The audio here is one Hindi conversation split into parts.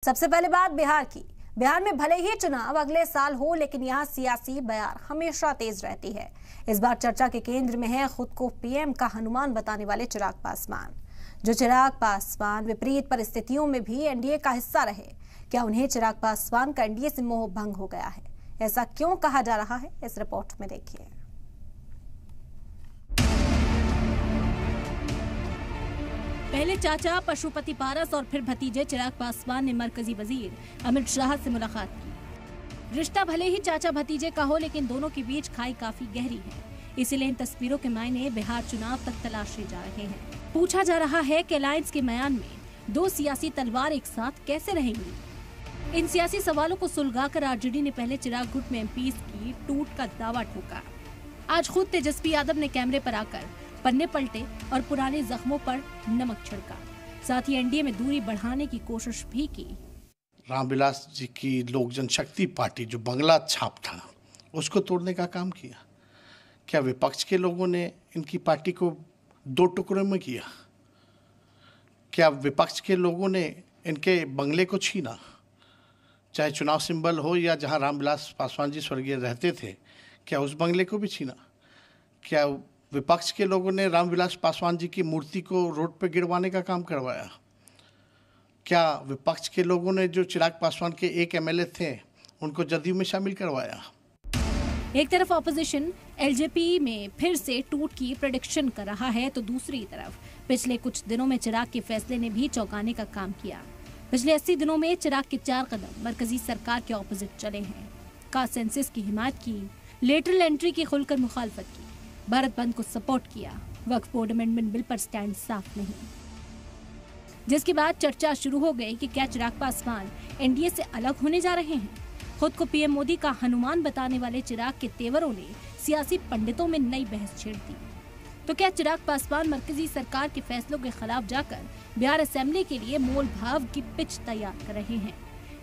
सबसे पहले बात बिहार की। बिहार में भले ही चुनाव अगले साल हो, लेकिन यहाँ सियासी बयार हमेशा तेज रहती है। इस बार चर्चा के केंद्र में है खुद को पीएम का हनुमान बताने वाले चिराग पासवान। जो चिराग पासवान विपरीत परिस्थितियों में भी एनडीए का हिस्सा रहे। क्या उन्हें चिराग पासवान का एनडीए से मोह भंग हो गया है? ऐसा क्यों कहा जा रहा है, इस रिपोर्ट में देखिए। पहले चाचा पशुपति पारस और फिर भतीजे चिराग पासवान ने मरकजी वजीर अमित शाह से मुलाकात की। रिश्ता भले ही चाचा भतीजे का हो, लेकिन दोनों के बीच खाई काफी गहरी है। इसीलिए इन तस्वीरों के मायने बिहार चुनाव तक तलाशे जा रहे हैं। पूछा जा रहा है कि अलायंस के म्यान में दो सियासी तलवार एक साथ कैसे रहेंगी। इन सियासी सवालों को सुलझाकर आरजेडी ने पहले चिराग गुट में एमपीज की टूट का दावा ठोका। आज खुद तेजस्वी यादव ने कैमरे पर आकर पन्ने पलटे और पुराने जख्मों पर नमक छिड़का। साथ ही एनडीए में दूरी बढ़ाने की कोशिश भी की। रामविलास जी की लोक जनशक्ति पार्टी जो बंगला छाप था, उसको तोड़ने का काम किया। क्या विपक्ष के लोगों ने इनकी पार्टी को दो टुकड़ों में किया? क्या विपक्ष के लोगों ने इनके बंगले को छीना? चाहे चुनाव सिंबल हो या जहां रामविलास पासवान जी स्वर्गीय रहते थे, क्या उस बंगले को भी छीना? क्या विपक्ष के लोगों ने रामविलास पासवान जी की मूर्ति को रोड पर गिरवाने का काम करवाया? क्या विपक्ष के लोगों ने जो चिराग पासवान के एक एमएलए थे, उनको जदयू में शामिल करवाया? एक तरफ ऑपोजिशन एलजेपी में फिर से टूट की प्रेडिक्शन कर रहा है, तो दूसरी तरफ पिछले कुछ दिनों में चिराग के फैसले ने भी चौंकाने का काम किया। पिछले 80 दिनों में चिराग के 4 कदम मरकजी सरकार के ऑपोजिट चले हैं। कास्ट सेंसस की हिमायत की, लेटरल एंट्री की खुलकर मुखालफत की, भारत बंद को सपोर्ट किया, वक्फ बोर्ड अमेंडमेंट बिल पर स्टैंड साफ नहीं। जिसके बाद चर्चा शुरू हो गई कि क्या चिराग पासवान एनडीए से अलग होने जा रहे हैं। खुद को पीएम मोदी का हनुमान बताने वाले चिराग के तेवरों ने सियासी पंडितों में नई बहस छेड़ दी। तो क्या चिराग पासवान मरकजी सरकार के फैसलों के खिलाफ जाकर बिहार असेंबली के लिए मोल भाव की पिच तैयार कर रहे हैं?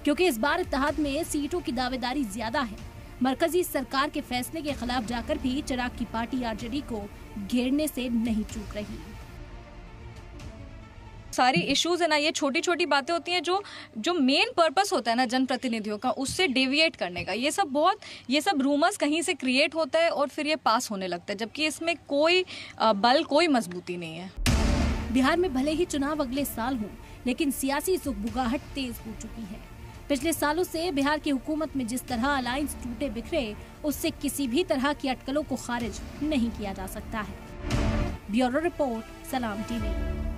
क्योंकि इस बार इत्तेहाद में सीटों की दावेदारी ज्यादा है। मरकजी सरकार के फैसले के खिलाफ जाकर भी चिराग की पार्टी आरजेडी को घेरने से नहीं चूक रही। सारी इश्यूज है ना, ये छोटी छोटी बातें होती हैं जो मेन पर्पस होता है ना जनप्रतिनिधियों का, उससे डेविएट करने का। ये सब रूमर्स कहीं से क्रिएट होता है और फिर ये पास होने लगता है, जबकि इसमें कोई बल, कोई मजबूती नहीं है। बिहार में भले ही चुनाव अगले साल हो, लेकिन सियासी सुगबुगाहट तेज हो चुकी है। पिछले सालों से बिहार की हुकूमत में जिस तरह अलायंस टूटे बिखरे, उससे किसी भी तरह की अटकलों को खारिज नहीं किया जा सकता है। ब्यूरो रिपोर्ट, सलाम टीवी।